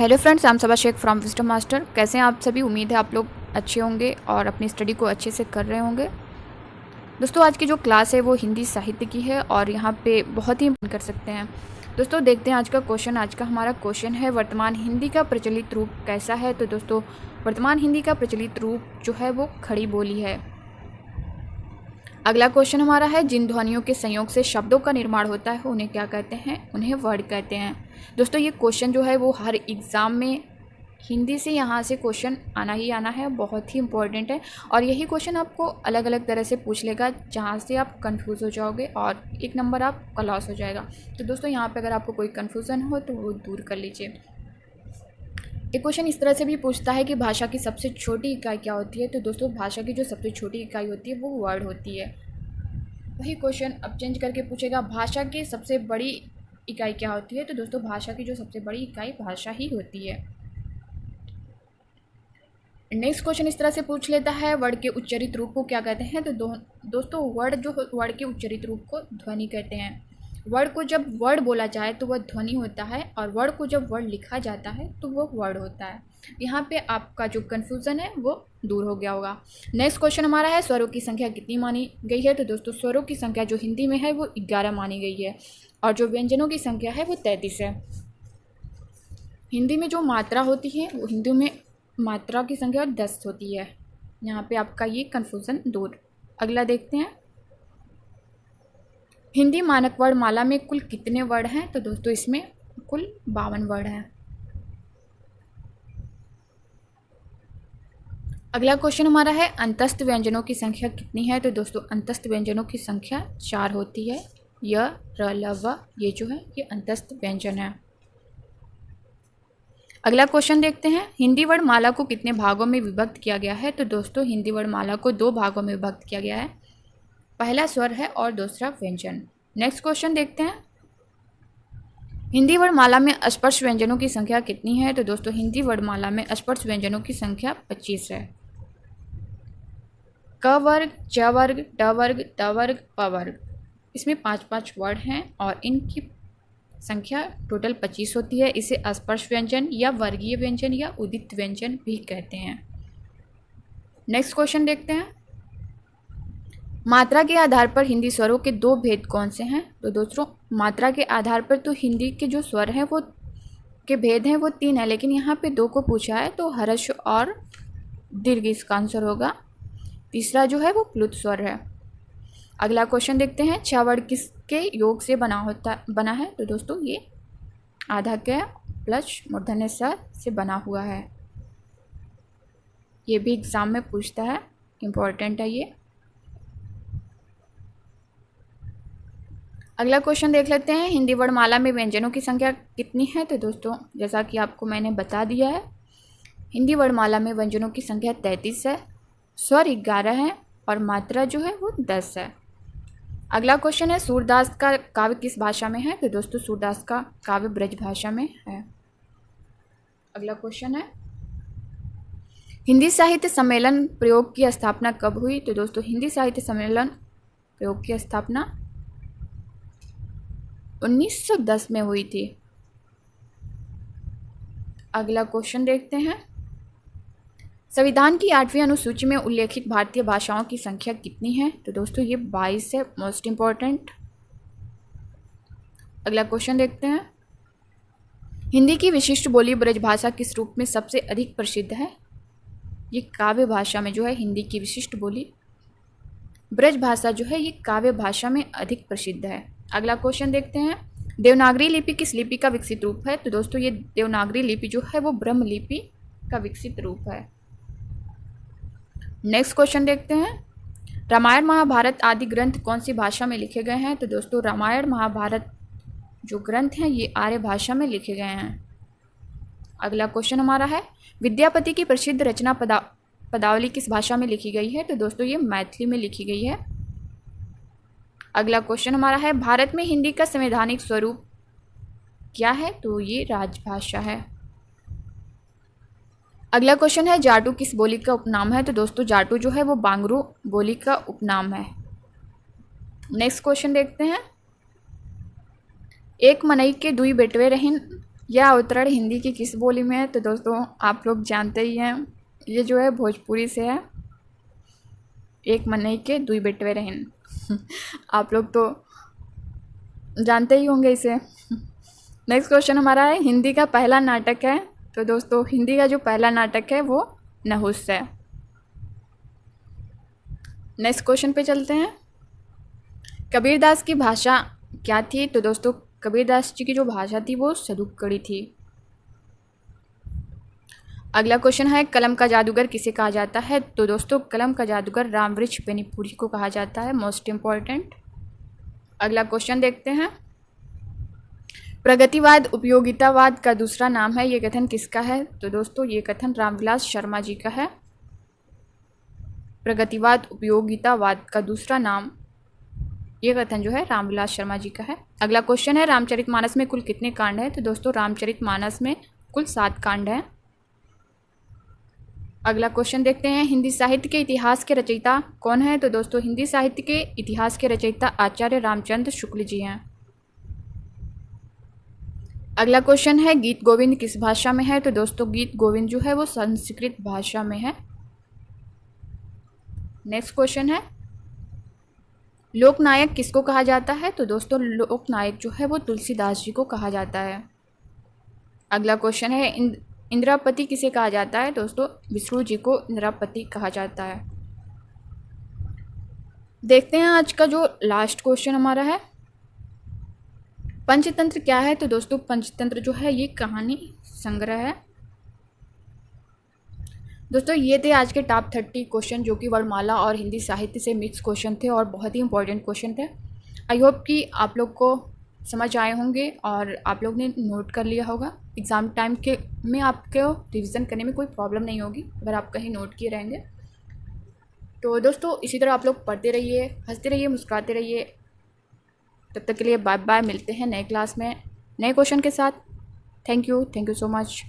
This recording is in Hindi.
Hello friends, I am Saba Shaikh from Wisdom Master. कैसे हैं आप सभी? उम्मीद है आप लोग अच्छे होंगे और अपनी स्टडी को अच्छे से कर रहे होंगे। दोस्तों, आज की जो क्लास है वो हिंदी साहित्य की है और यहाँ पे बहुत ही कर सकते हैं। दोस्तों, देखते हैं आज का क्वेश्चन। आज का हमारा क्वेश्चन है, वर्तमान हिंदी का प्रचलित रूप कैसा है? तो दोस्तों, वर्तमान हिंदी का प्रचलित रूप जो है वो खड़ी बोली है। अगला क्वेश्चन हमारा है, जिन ध्वनियों के संयोग से शब्दों का निर्माण होता है उन्हें क्या कहते हैं? उन्हें वर्ड कहते हैं। दोस्तों, ये क्वेश्चन जो है वो हर एग्ज़ाम में हिंदी से यहाँ से क्वेश्चन आना ही आना है, बहुत ही इंपॉर्टेंट है। और यही क्वेश्चन आपको अलग अलग तरह से पूछ लेगा, जहाँ से आप कंफ्यूज हो जाओगे और एक नंबर आपका लॉस हो जाएगा। तो दोस्तों, यहाँ पे अगर आपको कोई कन्फ्यूज़न हो तो वो दूर कर लीजिए। एक क्वेश्चन इस तरह से भी पूछता है कि भाषा की सबसे छोटी इकाई क्या होती है? तो दोस्तों, भाषा की जो सबसे छोटी इकाई होती है वो वर्ड होती है। वही क्वेश्चन अब चेंज करके पूछेगा, भाषा की सबसे बड़ी इकाई क्या होती है? तो दोस्तों, भाषा की जो सबसे बड़ी इकाई भाषा ही होती है। नेक्स्ट क्वेश्चन इस तरह से पूछ लेता है, वर्ड के उच्चरित रूप को क्या कहते हैं? तो दोस्तों, वर्ड के उच्चरित रूप को ध्वनि कहते हैं। वर्ड को जब वर्ड बोला जाए तो वह ध्वनि होता है, और वर्ड को जब वर्ड लिखा जाता है तो वो वर्ड होता है। यहाँ पे आपका जो कन्फ्यूज़न है वो दूर हो गया होगा। नेक्स्ट क्वेश्चन हमारा है, स्वरों की संख्या कितनी मानी गई है? तो दोस्तों, स्वरों की संख्या जो हिंदी में है वो 11 मानी गई है, और जो व्यंजनों की संख्या है वो 33 है। हिंदी में जो मात्रा होती है वो हिंदी में मात्रा की संख्या 10 होती है। यहाँ पे आपका ये कन्फ्यूज़न दूर। अगला देखते हैं, हिंदी मानक वर्ण माला में कुल कितने वर्ड हैं? तो दोस्तों, इसमें कुल 52 वर्ड हैं। अगला क्वेश्चन हमारा है, अंतस्थ व्यंजनों की संख्या कितनी है? तो दोस्तों, अंतस्थ व्यंजनों की संख्या 4 होती है। य, र, ल, व, ये जो है ये अंतस्थ व्यंजन है। अगला क्वेश्चन देखते हैं, हिंदी वर्णमाला को कितने भागों में विभक्त किया गया है? तो दोस्तों, हिंदी वर्णमाला को 2 भागों में विभक्त किया गया है। पहला स्वर है और दूसरा व्यंजन। नेक्स्ट क्वेश्चन देखते हैं, हिंदी वर्णमाला में अस्पर्श व्यंजनों की संख्या कितनी है? तो दोस्तों, हिंदी वर्णमाला में अस्पर्श व्यंजनों की संख्या 25 है। क वर्ग, च वर्ग, ट वर्ग, ट वर्ग, प वर्ग, इसमें 5-5 वर्ड हैं और इनकी संख्या टोटल 25 होती है। इसे अस्पर्श व्यंजन या वर्गीय व्यंजन या उदित व्यंजन भी कहते हैं। नेक्स्ट क्वेश्चन देखते हैं, मात्रा के आधार पर हिंदी स्वरों के 2 भेद कौन से हैं? तो दोस्तों, मात्रा के आधार पर तो हिंदी के जो स्वर हैं वो के भेद हैं वो 3 है, लेकिन यहाँ पे 2 को पूछा है, तो हर्ष और दीर्घ इसका आंसर होगा। तीसरा जो है वो प्लुत स्वर है। अगला क्वेश्चन देखते हैं, 6 वर्ड किसके योग से बना है? तो दोस्तों, ये आधा क प्लस मूर्धन्य स से बना हुआ है। ये भी एग्जाम में पूछता है, इम्पोर्टेंट है ये। अगला क्वेश्चन देख लेते हैं, हिंदी वर्णमाला में व्यंजनों की संख्या कितनी है? तो दोस्तों, जैसा कि आपको मैंने बता दिया है, हिंदी वर्णमाला में व्यंजनों की संख्या 33 है, स्वर 11 है और मात्रा जो है वो 10 है। अगला क्वेश्चन है, सूरदास का काव्य किस भाषा में है? तो दोस्तों, सूरदास का काव्य ब्रज भाषा में है। अगला क्वेश्चन है, हिंदी साहित्य सम्मेलन प्रयोग की स्थापना कब हुई? तो दोस्तों, हिंदी साहित्य सम्मेलन प्रयोग की स्थापना 1910 में हुई थी। अगला क्वेश्चन देखते हैं, संविधान की 8वीं अनुसूची में उल्लेखित भारतीय भाषाओं की संख्या कितनी है? तो दोस्तों, ये 22 है, मोस्ट इंपॉर्टेंट। अगला क्वेश्चन देखते हैं, हिंदी की विशिष्ट बोली ब्रजभाषा किस रूप में सबसे अधिक प्रसिद्ध है? ये काव्य भाषा में जो है हिंदी की विशिष्ट बोली ब्रजभाषा जो है ये काव्य भाषा में अधिक प्रसिद्ध है। अगला क्वेश्चन देखते हैं, देवनागरी लिपि किस लिपि का विकसित रूप है? तो दोस्तों, ये देवनागरी लिपि जो है वो ब्रह्म लिपि का विकसित रूप है। नेक्स्ट क्वेश्चन देखते हैं, रामायण महाभारत आदि ग्रंथ कौन सी भाषा में लिखे गए हैं? तो दोस्तों, रामायण महाभारत जो ग्रंथ हैं ये आर्य भाषा में लिखे गए हैं। अगला क्वेश्चन हमारा है, विद्यापति की प्रसिद्ध रचना पदावली किस भाषा में लिखी गई है? तो दोस्तों, ये मैथिली में लिखी गई है। अगला क्वेश्चन हमारा है, भारत में हिंदी का संवैधानिक स्वरूप क्या है? तो ये राजभाषा है। अगला क्वेश्चन है, जाटू किस बोली का उपनाम है? तो दोस्तों, जाटू जो है वो बांगरू बोली का उपनाम है। नेक्स्ट क्वेश्चन देखते हैं, एक मनई के दुई बेटवे रहिन यह अवतरण हिंदी की किस बोली में है? तो दोस्तों आप लोग जानते ही हैं, ये जो है भोजपुरी से है। एक मनई के दुई बेटवे रहन। आप लोग तो जानते ही होंगे इसे। नेक्स्ट क्वेश्चन हमारा है, हिंदी का पहला नाटक है? तो दोस्तों हिंदी का जो पहला नाटक है वो नहुस है। नेक्स्ट क्वेश्चन पे चलते हैं, कबीरदास की भाषा क्या थी? तो दोस्तों कबीरदास जी की जो भाषा थी वो सदुक्कड़ी थी। अगला क्वेश्चन है, कलम का जादूगर किसे कहा जाता है? तो दोस्तों कलम का जादूगर रामवृक्ष बेनीपुरी को कहा जाता है, मोस्ट इम्पॉर्टेंट। अगला क्वेश्चन देखते हैं, प्रगतिवाद उपयोगितावाद का दूसरा नाम है, ये कथन किसका है? तो दोस्तों ये कथन रामविलास शर्मा जी का है। प्रगतिवाद उपयोगितावाद का दूसरा नाम, ये कथन जो है रामविलास शर्मा जी का है। अगला क्वेश्चन है, रामचरितमानस में कुल कितने कांड हैं? तो दोस्तों रामचरितमानस में कुल 7 कांड हैं। अगला क्वेश्चन देखते हैं, हिंदी साहित्य के इतिहास के रचयिता कौन है? तो दोस्तों हिंदी साहित्य के इतिहास के रचयिता आचार्य रामचंद्र शुक्ल जी हैं। अगला क्वेश्चन है, गीत गोविंद किस भाषा में है? तो दोस्तों गीत गोविंद जो है वो संस्कृत भाषा में है। नेक्स्ट क्वेश्चन है, लोकनायक किसको कहा जाता है? तो दोस्तों लोकनायक जो है वो तुलसीदास जी को कहा जाता है। अगला क्वेश्चन है, इंद्रापति किसे कहा जाता है? दोस्तों विष्णु जी को इंद्रापति कहा जाता है। देखते हैं आज का जो लास्ट क्वेश्चन हमारा है, पंचतंत्र क्या है? तो दोस्तों पंचतंत्र जो है ये कहानी संग्रह है। दोस्तों ये थे आज के टॉप 30 क्वेश्चन जो कि वर्णमाला और हिंदी साहित्य से मिक्स क्वेश्चन थे और बहुत ही इंपॉर्टेंट क्वेश्चन थे। आई होप कि आप लोग को समझ आए होंगे और आप लोग ने नोट कर लिया होगा। एग्ज़ाम टाइम के में आपको रिवीजन करने में कोई प्रॉब्लम नहीं होगी अगर आप कहीं नोट किए रहेंगे। तो दोस्तों इसी तरह आप लोग पढ़ते रहिए, हंसते रहिए, मुस्कुराते रहिए। तब तक के लिए बाय बाय, मिलते हैं नए क्लास में नए क्वेश्चन के साथ। Thank you so much.